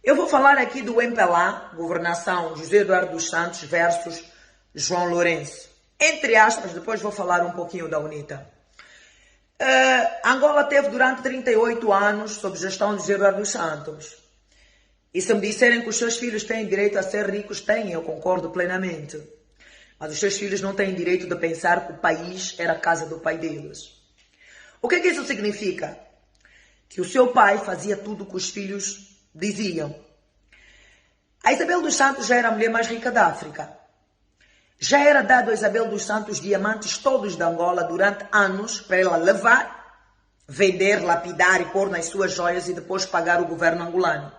Eu vou falar aqui do MPLA, governação José Eduardo dos Santos versus João Lourenço. Entre aspas, depois vou falar um pouquinho da UNITA. Angola teve durante 38 anos sob gestão de José Eduardo dos Santos. E se me disserem que os seus filhos têm direito a ser ricos, têm, eu concordo plenamente. Mas os seus filhos não têm direito de pensar que o país era a casa do pai deles. O que é que isso significa? Que o seu pai fazia tudo o que os filhos diziam. A Isabel dos Santos já era a mulher mais rica da África. Já era dado a Isabel dos Santos diamantes todos da Angola durante anos para ela levar, vender, lapidar e pôr nas suas joias e depois pagar o governo angolano.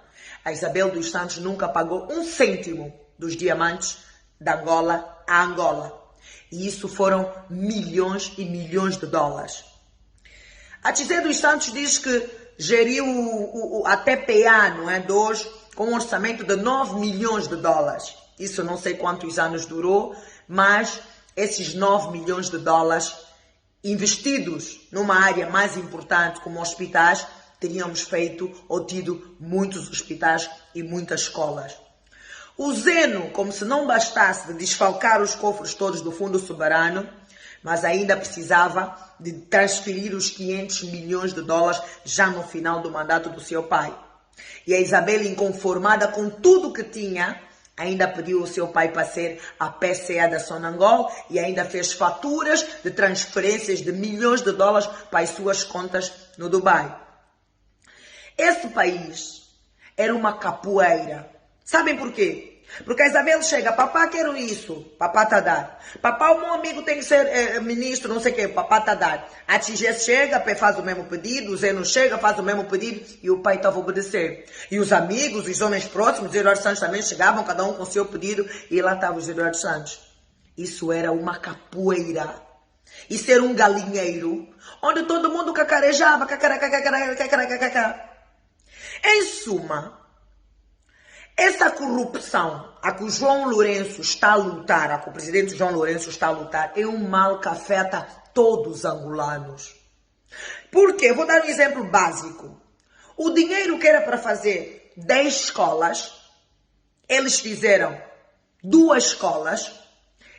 A Isabel dos Santos nunca pagou um cêntimo dos diamantes da Angola a Angola. E isso foram milhões e milhões de dólares. A José dos Santos diz que geriu a TPA, não é, de hoje, com um orçamento de 9 milhões de dólares. Isso não sei quantos anos durou, mas esses 9 milhões de dólares investidos numa área mais importante como hospitais, teríamos feito ou tido muitos hospitais e muitas escolas. O Zeno, como se não bastasse de desfalcar os cofres todos do Fundo Soberano, mas ainda precisava de transferir os 500 milhões de dólares já no final do mandato do seu pai. E a Isabel, inconformada com tudo que tinha, ainda pediu o seu pai para ser a PCA da Sonangol e ainda fez faturas de transferências de milhões de dólares para as suas contas no Dubai. Esse país era uma capoeira. Sabem por quê? Porque a Isabel chega, papá, quero isso, papá tá a dar. Papá, o meu amigo tem que ser ministro, não sei o que, papá tá a dar. A Tigé chega, faz o mesmo pedido, o Zeno chega, faz o mesmo pedido e o pai estava a obedecer. E os amigos, os homens próximos, os Eduardo Santos também chegavam, cada um com o seu pedido e lá estava os Eduardo Santos. Isso era uma capoeira. Isso era um galinheiro, onde todo mundo cacarejava, Em suma, essa corrupção a que o João Lourenço está a lutar, a que o presidente João Lourenço está a lutar, é um mal que afeta todos os angolanos. Por quê? Vou dar um exemplo básico. O dinheiro que era para fazer 10 escolas, eles fizeram 2 escolas,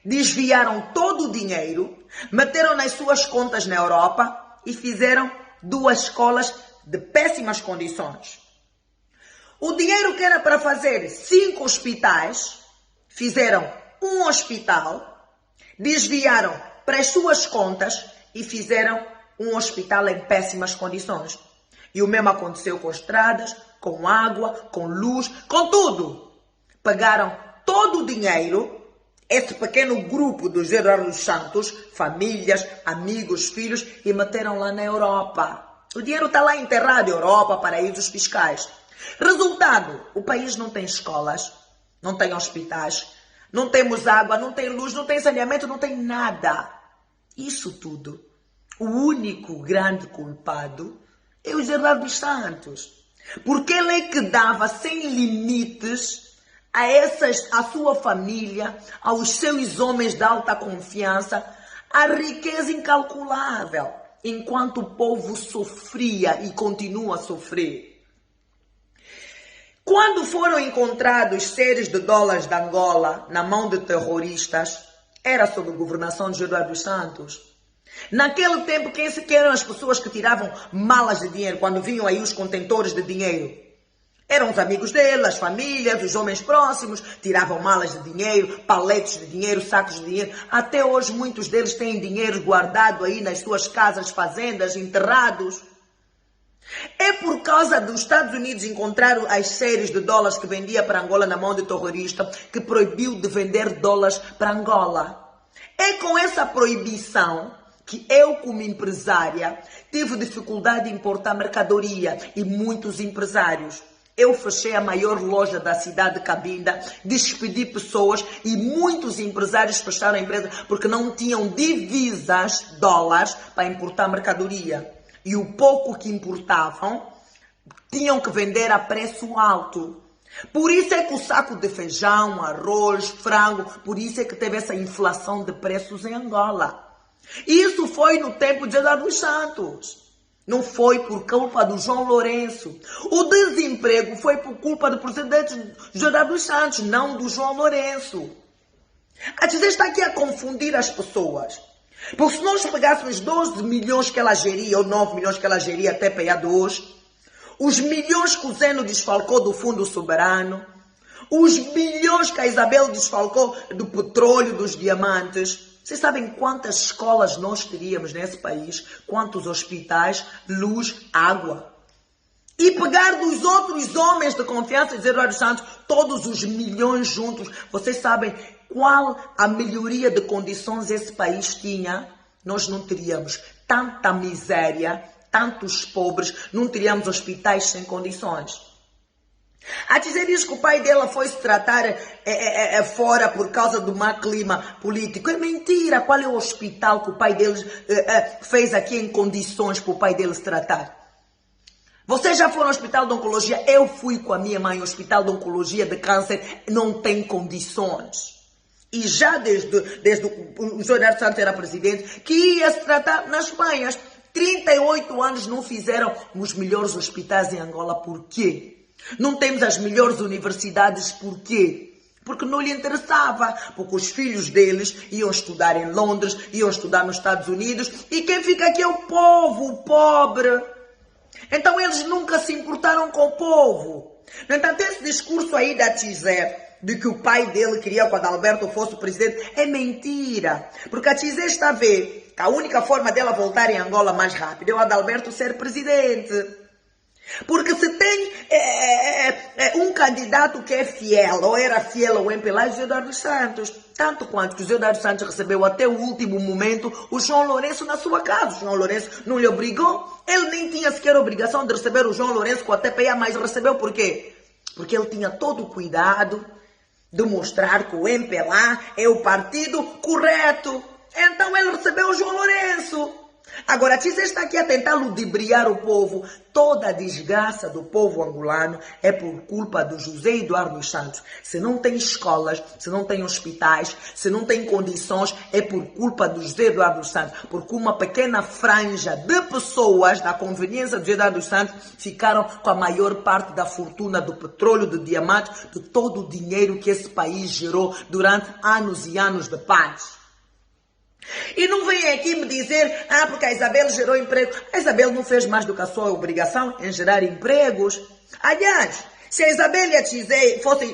desviaram todo o dinheiro, meteram nas suas contas na Europa e fizeram 2 escolas de péssimas condições. O dinheiro que era para fazer 5 hospitais, fizeram 1 hospital, desviaram para as suas contas e fizeram um hospital em péssimas condições. E o mesmo aconteceu com estradas, com água, com luz, com tudo. Pagaram todo o dinheiro, esse pequeno grupo dos Eduardo dos Santos, famílias, amigos, filhos, e meteram lá na Europa. O dinheiro está lá enterrado, Europa, paraísos fiscais. Resultado, o país não tem escolas, não tem hospitais, não temos água, não tem luz, não tem saneamento, não tem nada. Isso tudo, o único grande culpado é o Eduardo dos Santos. Porque ele é que dava sem limites a sua família, aos seus homens de alta confiança, a riqueza incalculável, enquanto o povo sofria e continua a sofrer. Quando foram encontrados séries de dólares da Angola na mão de terroristas, era sob a governação de Eduardo dos Santos. Naquele tempo, quem eram as pessoas que tiravam malas de dinheiro quando vinham aí os contentores de dinheiro? Eram os amigos dele, as famílias, os homens próximos, tiravam malas de dinheiro, paletes de dinheiro, sacos de dinheiro. Até hoje muitos deles têm dinheiro guardado aí nas suas casas, fazendas, enterrados. É por causa dos Estados Unidos encontrar as séries de dólares que vendia para Angola na mão de terrorista que proibiu de vender dólares para Angola. É com essa proibição que eu, como empresária, tive dificuldade em importar mercadoria e muitos empresários. Eu fechei a maior loja da cidade de Cabinda, despedi pessoas e muitos empresários fecharam a empresa porque não tinham divisas, dólares, para importar mercadoria. E o pouco que importavam, tinham que vender a preço alto. Por isso é que o saco de feijão, arroz, frango, por isso é que teve essa inflação de preços em Angola. Isso foi no tempo de Eduardo dos Santos. Não foi por culpa do João Lourenço. O desemprego foi por culpa do presidente José dos Santos, não do João Lourenço. A dizer, está aqui a confundir as pessoas. Porque se nós pegássemos 12 milhões que ela geria, ou 9 milhões que ela geria até PA2, os milhões que o Zeno desfalcou do Fundo Soberano, os bilhões que a Isabel desfalcou do petróleo, dos diamantes, vocês sabem quantas escolas nós teríamos nesse país? Quantos hospitais, luz, água? E pegar dos outros homens de confiança de Eduardo Santos, todos os milhões juntos, vocês sabem qual a melhoria de condições esse país tinha? Nós não teríamos tanta miséria, tantos pobres, não teríamos hospitais sem condições. A dizer isso que o pai dela foi se tratar fora por causa do mau clima político. É mentira. Qual é o hospital que o pai deles fez aqui em condições para o pai dele se tratar? Vocês já foram ao hospital de oncologia? Eu fui com a minha mãe ao hospital de oncologia de câncer. Não tem condições. E já desde o José Santos era presidente, que ia se tratar nas Espanha. 38 anos não fizeram os melhores hospitais em Angola. Por quê? Não temos as melhores universidades, por quê? Porque não lhe interessava, porque os filhos deles iam estudar em Londres, iam estudar nos Estados Unidos, e quem fica aqui é o povo, o pobre. Então eles nunca se importaram com o povo. No entanto, esse discurso aí da Tizé, de que o pai dele queria que o Adalberto fosse o presidente, é mentira. Porque a Tizé está a ver que a única forma dela voltar em Angola mais rápido é o Adalberto ser presidente. Porque se tem um candidato que é fiel, ou era fiel ao MPLA, é José Eduardo Santos. Tanto quanto que o José Eduardo Santos recebeu até o último momento o João Lourenço na sua casa. O João Lourenço não lhe obrigou. Ele nem tinha sequer a obrigação de receber o João Lourenço com a TPA, mas recebeu por quê? Porque ele tinha todo o cuidado de mostrar que o MPLA é o partido correto. Então ele recebeu o João Lourenço. Agora, a Tizé está aqui a tentar ludibriar o povo. Toda a desgraça do povo angolano é por culpa do José Eduardo Santos. Se não tem escolas, se não tem hospitais, se não tem condições, é por culpa do José Eduardo Santos. Porque uma pequena franja de pessoas da conveniência do José Eduardo Santos ficaram com a maior parte da fortuna do petróleo, do diamante, de todo o dinheiro que esse país gerou durante anos e anos de paz. E não vem aqui me dizer, porque a Isabel gerou emprego. A Isabel não fez mais do que a sua obrigação em gerar empregos. Aliás, se a Isabel e a Tizé fossem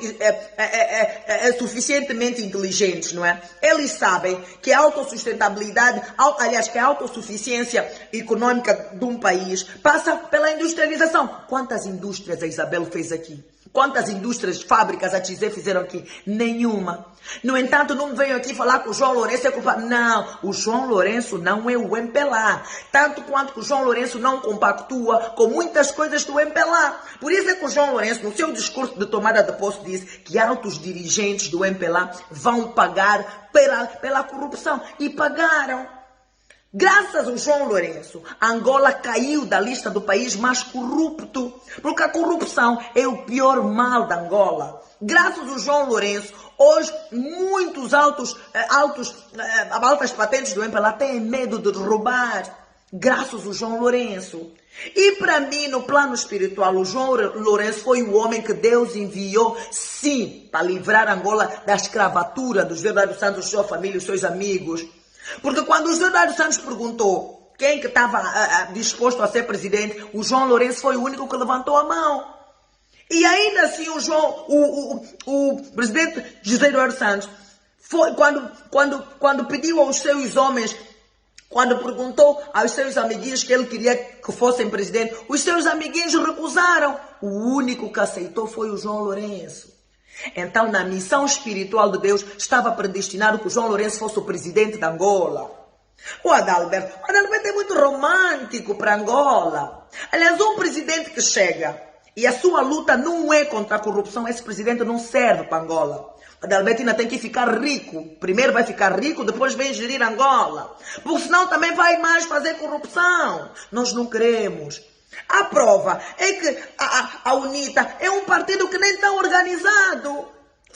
suficientemente inteligentes, não é? Eles sabem que a autossustentabilidade, aliás, que a autossuficiência econômica de um país passa pela industrialização. Quantas indústrias a Isabel fez aqui? Quantas indústrias, fábricas a Tizé fizeram aqui? Nenhuma. No entanto, não venho aqui falar que o João Lourenço é culpado. Não, o João Lourenço não é o MPLA. Tanto quanto que o João Lourenço não compactua com muitas coisas do MPLA. Por isso é que o João Lourenço, no seu discurso de tomada de posse, disse que altos dirigentes do MPLA vão pagar pela corrupção. E pagaram. Graças ao João Lourenço, Angola caiu da lista do país mais corrupto, porque a corrupção é o pior mal da Angola. Graças ao João Lourenço, hoje muitos altas patentes do MPLA têm medo de roubar. Graças ao João Lourenço. E para mim, no plano espiritual, o João Lourenço foi o homem que Deus enviou, sim, para livrar Angola da escravatura do José Eduardo Santos, sua família e seus amigos. Porque quando o José Eduardo Santos perguntou quem que estava disposto a ser presidente, o João Lourenço foi o único que levantou a mão. E ainda assim o presidente José Eduardo Santos, foi quando pediu aos seus homens, quando perguntou aos seus amiguinhos que ele queria que fossem presidente, os seus amiguinhos recusaram. O único que aceitou foi o João Lourenço. Então, na missão espiritual de Deus, estava predestinado que o João Lourenço fosse o presidente da Angola. O Adalberto é muito romântico para Angola. Aliás, um presidente que chega e a sua luta não é contra a corrupção, esse presidente não serve para Angola. O Adalberto ainda tem que ficar rico. Primeiro vai ficar rico, depois vem gerir Angola. Porque senão também vai mais fazer corrupção. Nós não queremos. A prova é que a UNITA é um partido que nem está organizado.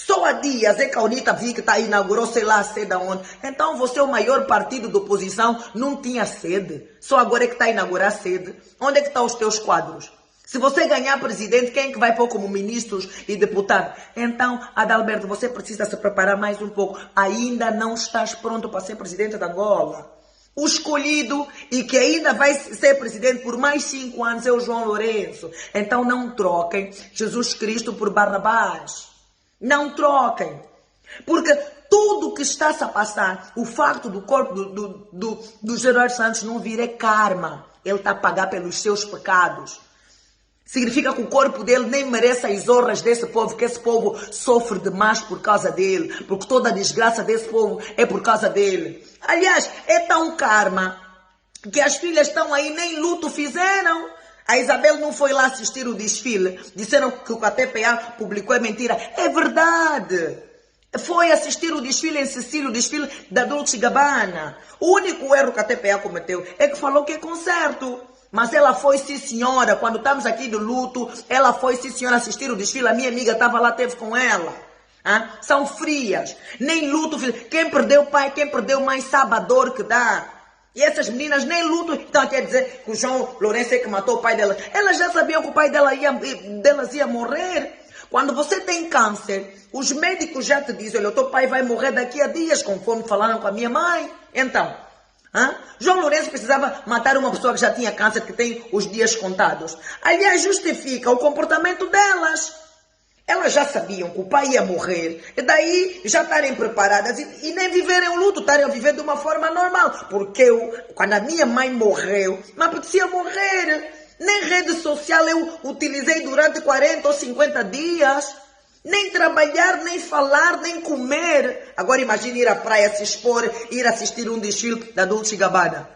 Só há dias é que a UNITA vi que inaugurou, sei lá, sede aonde. Então você é o maior partido de oposição, não tinha sede. Só agora é que está a inaugurar sede. Onde é que estão os teus quadros? Se você ganhar presidente, quem é que vai pôr como ministros e deputados? Então, Adalberto, você precisa se preparar mais um pouco. Ainda não estás pronto para ser presidente da Angola. O escolhido e que ainda vai ser presidente por mais 5 anos é o João Lourenço. Então não troquem Jesus Cristo por Barrabás. Não troquem. Porque tudo que está-se a passar, o facto do corpo do Gerardo Santos não vir é karma. Ele está a pagar pelos seus pecados. Significa que o corpo dele nem merece as honras desse povo, que esse povo sofre demais por causa dele, porque toda a desgraça desse povo é por causa dele. Aliás, é tão karma que as filhas estão aí, nem luto fizeram. A Isabel não foi lá assistir o desfile. Disseram que o KTPA publicou, é mentira. É verdade. Foi assistir o desfile em Sicília, o desfile da Dolce Gabbana. O único erro que a KTPA cometeu é que falou que é concerto. Mas ela foi, sim senhora, quando estamos aqui de luto, ela foi, sim senhora, assistir o desfile. A minha amiga estava lá, teve com ela. São frias. Nem luto. Quem perdeu pai, quem perdeu mãe, sabe a dor que dá. E essas meninas nem luto. Então quer dizer que o João Lourenço é que matou o pai delas. Elas já sabiam que o pai delas ia morrer. Quando você tem câncer, os médicos já te dizem, olha, o teu pai vai morrer daqui a dias, conforme falaram com a minha mãe. Então... João Lourenço precisava matar uma pessoa que já tinha câncer, que tem os dias contados. Aliás, justifica o comportamento delas. Elas já sabiam que o pai ia morrer, e daí já estarem preparadas e nem viverem o luto, estarem a viver de uma forma normal. Porque quando a minha mãe morreu, me apetecia morrer. Nem rede social eu utilizei durante 40 ou 50 dias. Nem trabalhar, nem falar, nem comer. Agora imagine ir à praia se expor, ir assistir um desfile da Dolce Gabbana.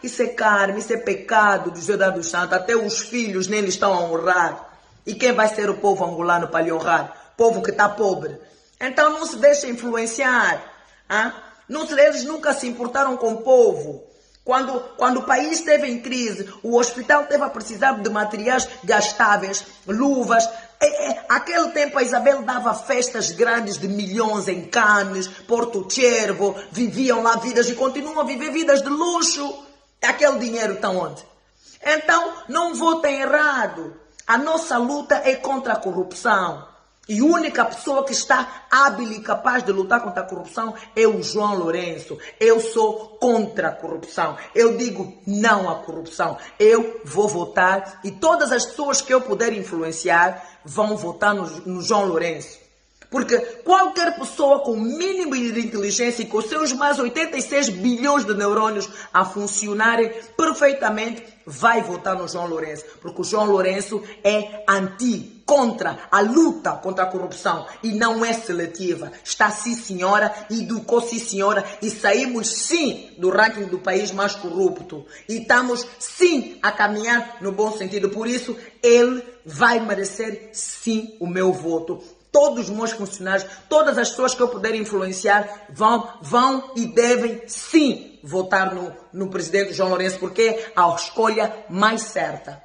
Isso é karma, isso é pecado do Gerardo Santos. Até os filhos nem lhe estão a honrar. E quem vai ser o povo angolano para lhe honrar? Povo que está pobre. Então não se deixe influenciar. Eles nunca se importaram com o povo. Quando o país esteve em crise, o hospital esteve a precisar de materiais gastáveis, luvas. Aquele tempo a Isabel dava festas grandes de milhões em Cannes, Porto Cervo, viviam lá vidas e continuam a viver vidas de luxo. Aquele dinheiro está onde? Então, não votem errado. A nossa luta é contra a corrupção. E a única pessoa que está hábil e capaz de lutar contra a corrupção é o João Lourenço. Eu sou contra a corrupção. Eu digo não à corrupção. Eu vou votar e todas as pessoas que eu puder influenciar vão votar no João Lourenço. Porque qualquer pessoa com o mínimo de inteligência e com seus mais 86 bilhões de neurônios a funcionarem perfeitamente, vai votar no João Lourenço. Porque o João Lourenço é contra a luta contra a corrupção. E não é seletiva. Está sim senhora, educou sim senhora e saímos sim do ranking do país mais corrupto. E estamos sim a caminhar no bom sentido. Por isso, ele vai merecer sim o meu voto. Todos os meus funcionários, todas as pessoas que eu puder influenciar vão e devem sim votar no presidente João Lourenço, porque é a escolha mais certa.